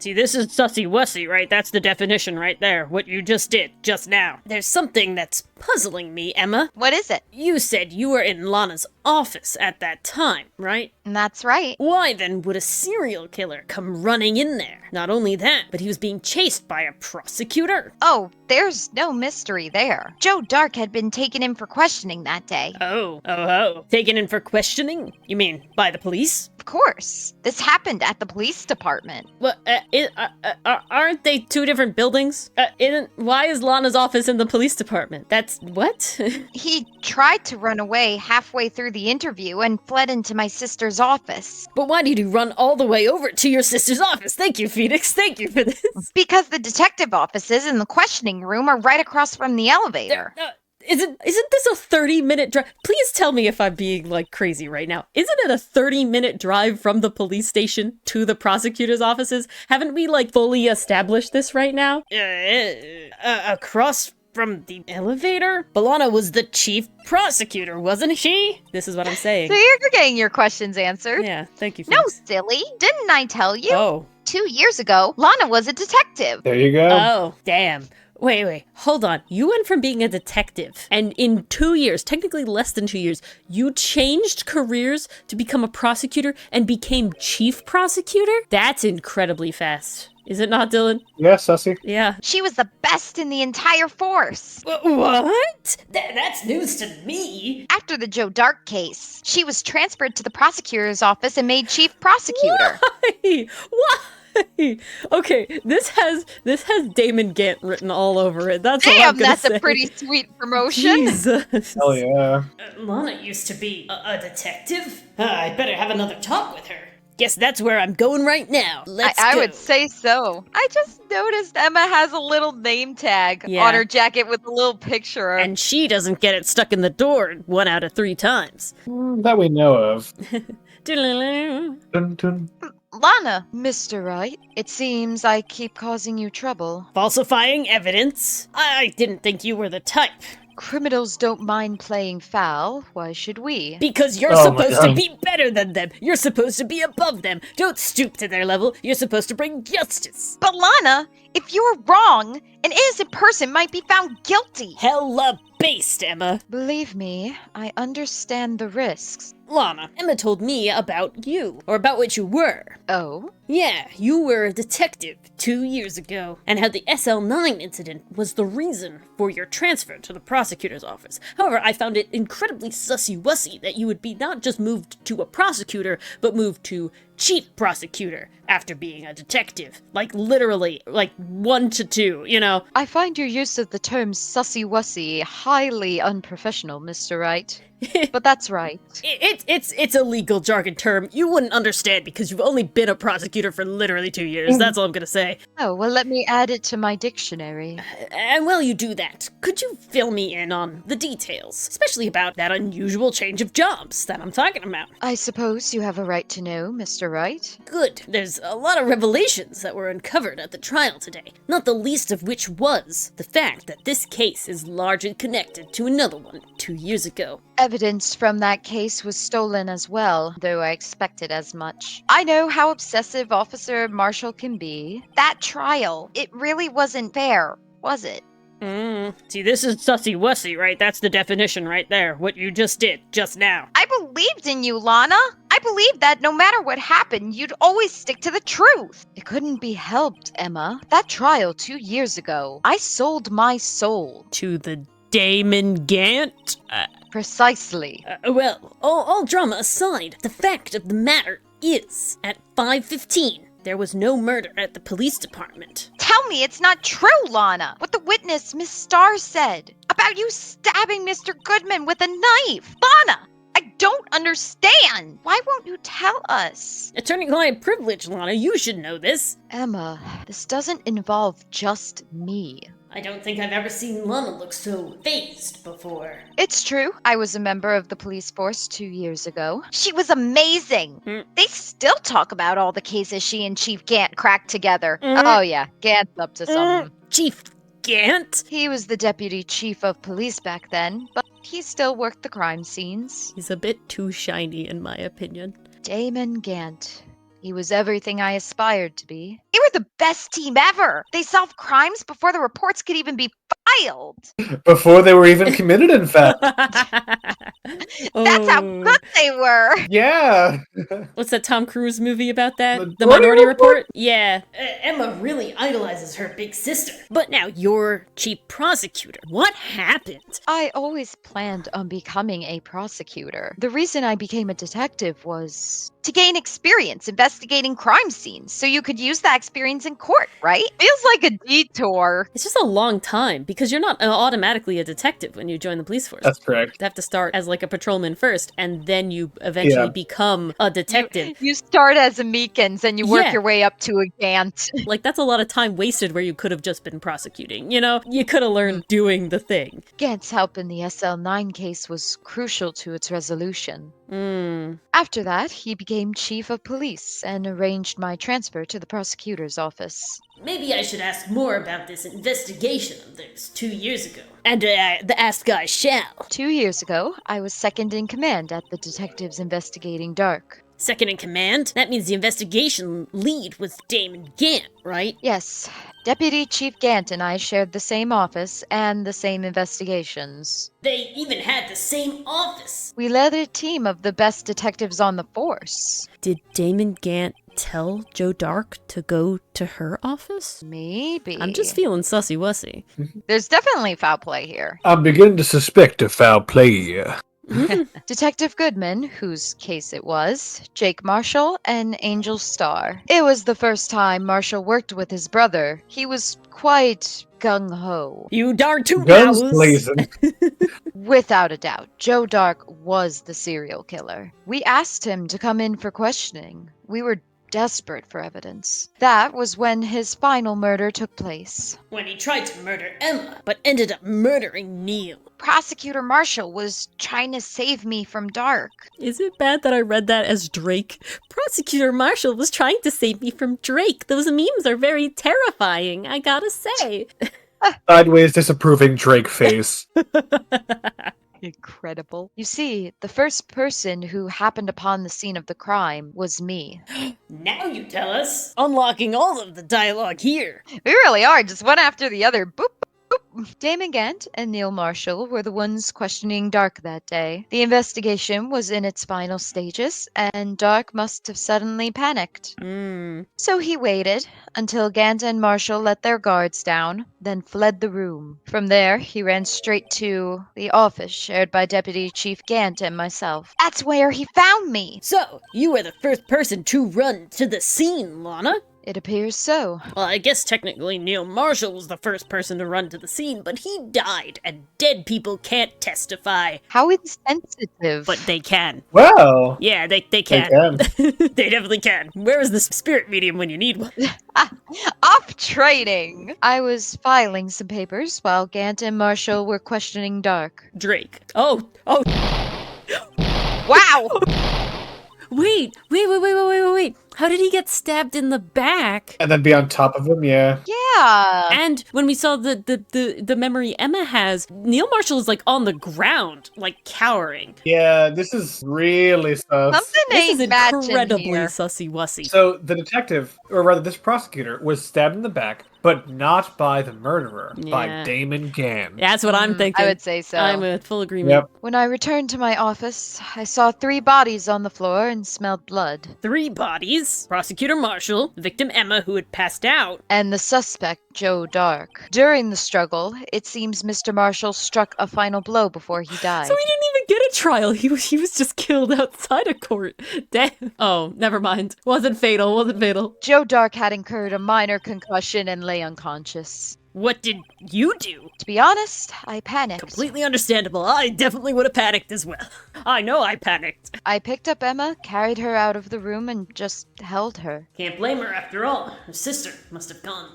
See, this is sussy-wussy, right? That's the definition right there, what you just did, just now. There's something that's puzzling me, Emma. What is it? You said you were in Lana's office at that time, right? That's right. Why then would a serial killer come running in there? Not only that, but he was being chased by a prosecutor. Oh, there's no mystery there. Joe Dark had been taken in for questioning that day. Oh. Taken in for questioning? You mean by the police? Of course. This happened at the police department. What, aren't they two different buildings? Why is Lana's office in the police department? That's, what? He tried to run away halfway through the interview and fled into my sister's office. But why did you run all the way over to your sister's office? Thank you, Phoenix. Thank you for this. Because the detective offices and the questioning room are right across from the elevator. Isn't this a 30-minute drive? Please tell me if I'm being, like, crazy right now. Isn't it a 30-minute drive from the police station to the prosecutor's offices? Haven't we, like, fully established this right now? Across from the elevator? Lana was the chief prosecutor, wasn't she? This is what I'm saying. So you're getting your questions answered. Yeah, thank you, No, Phoenix. silly. Didn't I tell you? Oh. 2 years ago, Lana was a detective. There you go. Oh, damn. Wait, hold on. You went from being a detective, and in 2 years, technically less than 2 years, you changed careers to become a prosecutor and became chief prosecutor? That's incredibly fast. Is it not, Dylan? Yeah, Sussy. Yeah. She was the best in the entire force. What? That's news to me. After the Joe Dark case, she was transferred to the prosecutor's office and made chief prosecutor. Why? Okay, this has Damon Gant written all over it. That's all I'm Damn, gonna that's say. a pretty sweet promotion. Jesus. Hell yeah. Lana used to be a detective. I'd better have another talk with her. Guess that's where I'm going right now. Let's I go. would say so. I just noticed Emma has a little name tag Yeah. on her jacket with a little picture. And she doesn't get it stuck in the door 1 out of 3 times. That we know of. Dun, Dun, dun. Lana, Mr. Wright, it seems I keep causing you trouble. Falsifying evidence? I didn't think you were the type. Criminals don't mind playing foul. Why should we? Because you're Oh my supposed to God. be better than them. You're supposed to be above them. Don't stoop to their level. You're supposed to bring justice. But Lana, if you're wrong, an innocent person might be found guilty. Hella based, Emma. Believe me, I understand the risks. Lana, Emma told me about you. Or about what you were. Oh? Yeah, you were a detective 2 years ago, and how the SL9 incident was the reason for your transfer to the prosecutor's office. However, I found it incredibly sussy-wussy that you would be not just moved to a prosecutor, but moved to chief prosecutor after being a detective. Like, literally, like 1 to 2, you know? I find your use of the term sussy-wussy highly unprofessional, Mr. Wright. But that's right. It's a legal jargon term. You wouldn't understand because you've only been a prosecutor for literally 2 years. That's all I'm gonna say. Oh, well, let me add it to my dictionary. And while you do that, could you fill me in on the details, especially about that unusual change of jobs that I'm talking about? I suppose you have a right to know, Mr. Wright. Good. There's a lot of revelations that were uncovered at the trial today, not the least of which was the fact that this case is largely connected to another one 2 years ago. Evidence from that case was stolen as well, though I expected as much. I know how obsessive Officer Marshall can be. That trial, it really wasn't fair, was it? See, this is sussy-wussy, right? That's the definition right there, what you just did, just now. I believed in you, Lana. I believed that no matter what happened, you'd always stick to the truth. It couldn't be helped, Emma. That trial 2 years ago, I sold my soul. To the Damon Gant? Precisely. Well, all drama aside, the fact of the matter is, at 5:15, there was no murder at the police department. Tell me it's not true, Lana. What the witness, Miss Starr, said about you stabbing Mr. Goodman with a knife. Lana, I don't understand. Why won't you tell us? Attorney-client privilege, Lana, you should know this. Emma, this doesn't involve just me. I don't think I've ever seen Lana look so fazed before. It's true. I was a member of the police force 2 years ago. She was amazing. They still talk about all the cases she and Chief Gant cracked together. Oh yeah, Gant's up to something. Chief Gant? He was the deputy chief of police back then, but he still worked the crime scenes. He's a bit too shiny, in my opinion. Damon Gant. He was everything I aspired to be. They were the best team ever. They solved crimes before the reports could even be filed. Before they were even committed, in fact. That's how good they were. Yeah. What's that Tom Cruise movie about that? The The Minority Minority Report? Report? Yeah. Emma really idolizes her big sister. But now you're chief prosecutor. What happened? I always planned on becoming a prosecutor. The reason I became a detective was to gain experience investigating crime scenes so you could use that experience in court, right? Feels like a detour. It's just a long time because you're not automatically a detective when you join the police force. That's correct. You have to start as like a patrolman first, and then you eventually Yeah. become a detective. You start as a Meekins and you work Yeah. your way up to a Gant. Like, that's a lot of time wasted where you could have just been prosecuting, you know? You could have learned doing the thing. Gant's help in the SL9 case was crucial to its resolution. Mm. After that, he became chief of police and arranged my transfer to the prosecutor's office. Maybe I should ask more about this investigation of theirs 2 years ago. And the ask I shall. 2 years ago, I was second in command at the detectives investigating Dark. Second in command? That means the investigation lead was Damon Gant, right? Yes, Deputy Chief Gant and I shared the same office and the same investigations. They even had the same office. We led a team of the best detectives on the force. Did Damon Gant tell Joe Dark to go to her office? Maybe. I'm just feeling sussy-wussy. There's definitely foul play here. I'm beginning to suspect a foul play here. Detective Goodman, whose case it was, Jake Marshall, and Angel Starr. It was the first time Marshall worked with his brother. He was quite gung-ho. You darn tootin' Guns owls. blazing. Without a doubt, Joe Dark was the serial killer. We asked him to come in for questioning. We were desperate for evidence. That was when his final murder took place. When he tried to murder Emma, but ended up murdering Neil. Prosecutor Marshall was trying to save me from Dark. Is it bad that I read that as Drake? Prosecutor Marshall was trying to save me from Drake. Those memes are very terrifying, I gotta say. Sideways disapproving Drake face. Incredible. You see, the first person who happened upon the scene of the crime was me. Now you tell us. Unlocking all of the dialogue here. We really are, just one after the other. Boop, boop. Damon Gant and Neil Marshall were the ones questioning Dark that day. The investigation was in its final stages, and Dark must have suddenly panicked. So he waited until Gant and Marshall let their guards down, then fled the room. From there, he ran straight to the office shared by Deputy Chief Gant and myself. That's where he found me! So, you were the first person to run to the scene, Lana? It appears so. Well, I guess technically Neil Marshall was the first person to run to the scene, but he died, and dead people can't testify. How insensitive. But they can. Well, Yeah, they can. They definitely can. Where is the spirit medium when you need one? Off training! I was filing some papers while Gant and Marshall were questioning Dark. Drake. Oh. Wow! Wait. How did he get stabbed in the back? and then be on top of him, yeah. Yeah! And when we saw the memory Emma has, Neil Marshall is like on the ground, like cowering. Yeah, this is really sus. Something This is ain't matching incredibly here. sussy-wussy. So the detective, or rather this prosecutor, was stabbed in the back, but not by the murderer, by Yeah. Damon Gant. That's what I'm thinking. I would say so. I'm in full agreement. Yep. When I returned to my office, I saw 3 bodies on the floor and smelled blood. 3 bodies. Prosecutor Marshall, victim Emma who had passed out. And the suspect, Joe Dark. During the struggle, it seems Mr. Marshall struck a final blow before he died. So he didn't even get a trial. He was just killed outside of court. Damn. Oh, never mind. Wasn't fatal. Joe Dark had incurred a minor concussion and lay unconscious. What did you do? To be honest, I panicked. Completely understandable. I definitely would have panicked as well. I know I panicked. I picked up Emma, carried her out of the room, and just held her. Can't blame her after all. Her sister must have gone.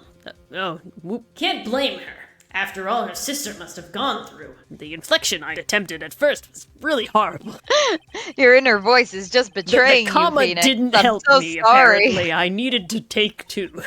Can't blame her. After all, her sister must have gone through. The inflection I attempted at first was really horrible. Your inner voice is just betraying the comma you, Phoenix. didn't I'm help so me, sorry. apparently. I needed to take 2.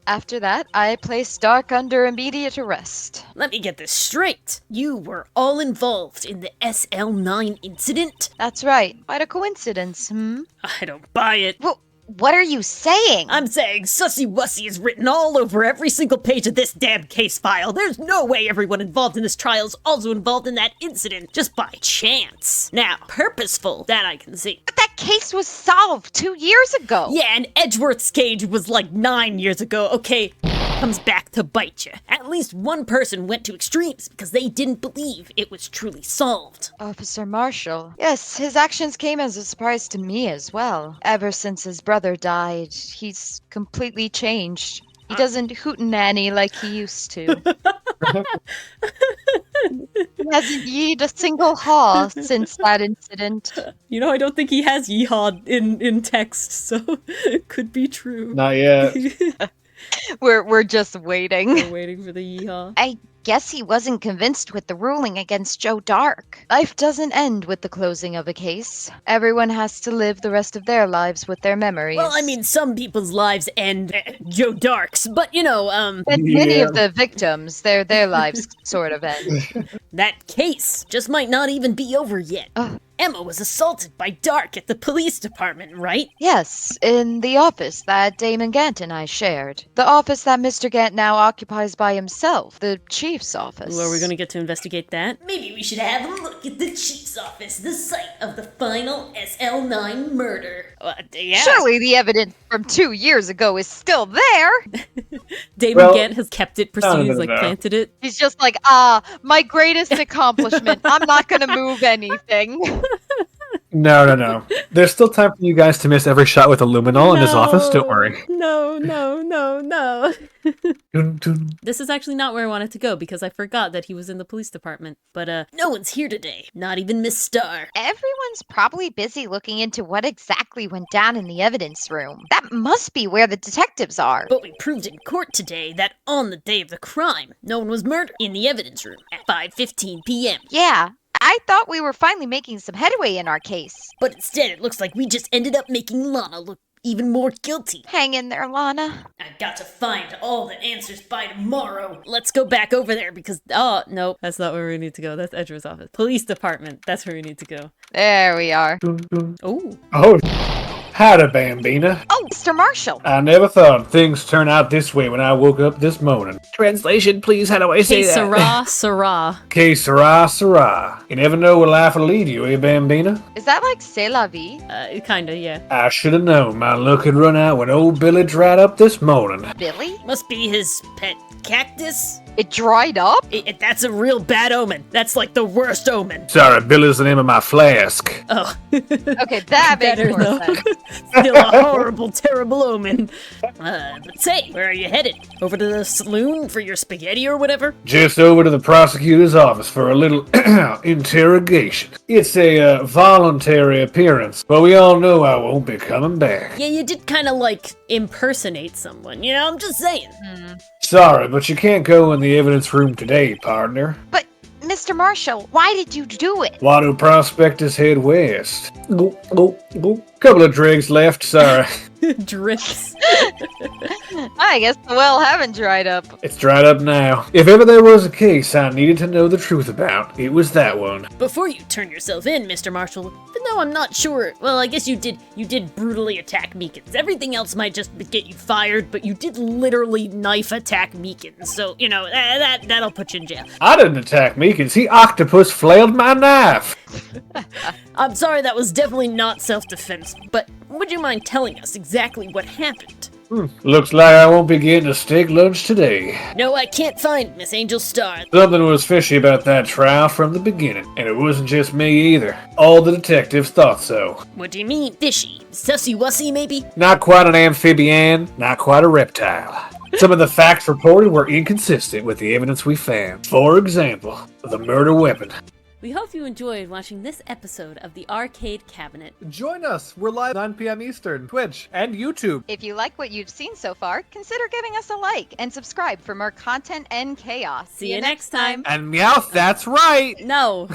After that, I placed Dark under immediate arrest. Let me get this straight. You were all involved in the SL9 incident? That's right. Quite a coincidence, I don't buy it. Well, What are you saying? I'm saying Sussy Wussy is written all over every single page of this damn case file. There's no way everyone involved in this trial is also involved in that incident just by chance. Now, purposeful, that I can see. But that case was solved 2 years ago. Yeah, and Edgeworth's cage was like 9 years ago. Okay, comes back to bite you. At least one person went to extremes because they didn't believe it was truly solved. Officer Marshall. Yes, his actions came as a surprise to me as well. Ever since his brother died, he's completely changed. He doesn't hootenanny like he used to. He hasn't yeed a single haw since that incident. You know, I don't think he has yeehaw in text, so it could be true. Not yet. We're just waiting. We're waiting for the yeehaw. I guess he wasn't convinced with the ruling against Joe Dark. Life doesn't end with the closing of a case. Everyone has to live the rest of their lives with their memories. Well, I mean, some people's lives end Joe Dark's, but you know, And many of the victims, their lives sort of end. that case just might not even be over yet. Ugh. Emma was assaulted by Dark at the police department, right? Yes, in the office that Damon Gant and I shared. The office that Mr. Gant now occupies by himself, the chief's office. Well, are we going to get to investigate that? Maybe we should have a look at the chief's office, the site of the final SL9 murder. Yeah. Surely the evidence from 2 years ago is still there. Damon Gant has kept it pristine, he's like planted it. He's just like, my greatest accomplishment. I'm not gonna move anything. No. There's still time for you guys to miss every shot with a luminol in his office. Don't worry. No. Dun, dun. This is actually not where I wanted to go because I forgot that he was in the police department. But no one's here today. Not even Miss Starr. Everyone's probably busy looking into what exactly went down in the evidence room. That must be where the detectives are. But we proved in court today that on the day of the crime, no one was murdered in the evidence room at 5:15 p.m. Yeah, I thought we were finally making some headway in our case. But instead, it looks like we just ended up making Lana look even more guilty. Hang in there, Lana. I've got to find all the answers by tomorrow. Let's go back over there because, oh, no, that's not where we need to go. That's Edgeworth's office. Police department. That's where we need to go. There we are. Dun, dun. Oh. Howdy, Bambina. Oh, Mr. Marshall. I never thought things turn out this way when I woke up this morning. Translation, please. How do I say that? Sarah. Que sera, sera. You never know where life will lead you, eh, Bambina? Is that like c'est la vie? Kinda, yeah. I should have known my luck had run out when old Billy dried up this morning. Billy? Must be his pet cactus? It dried up? That's a real bad omen. That's like the worst omen. Sorry, Billy's the name of my flask. Oh. Okay, that makes Better, more though. sense. Still a horrible, terrible omen. But say, where are you headed? Over to the saloon for your spaghetti or whatever? Just over to the prosecutor's office for a little interrogation. It's a voluntary appearance, but we all know I won't be coming back. Yeah, you did kind of like impersonate someone, you know? I'm just saying. Sorry, but you can't go in the evidence room today, partner. But, Mr. Marshall, why did you do it? Why do prospectors head west? Couple of drinks left, sorry. Drips. I guess the well haven't dried up. It's dried up now. If ever there was a case I needed to know the truth about, it was that one. Before you turn yourself in, Mr. Marshall, even though I'm not sure, well, I guess you did brutally attack Meekins. Everything else might just get you fired, but you did literally knife attack Meekins. So, you know, that'll put you in jail. I didn't attack Meekins. He octopus flailed my knife. I'm sorry, that was definitely not self-defense, but would you mind telling us exactly what happened? Looks like I won't be getting a steak lunch today. No, I can't find Miss Angel Star. Something was fishy about that trial from the beginning, and it wasn't just me either. All the detectives thought so. What do you mean, fishy? Sussy-wussy, maybe? Not quite an amphibian, not quite a reptile. Some of the facts reported were inconsistent with the evidence we found. For example, the murder weapon. We hope you enjoyed watching this episode of the Arcade Cabinet. Join us. We're live 9 p.m. Eastern, Twitch, and YouTube. If you like what you've seen so far, consider giving us a like and subscribe for more content and chaos. See you next time. And Meowth, that's right! No.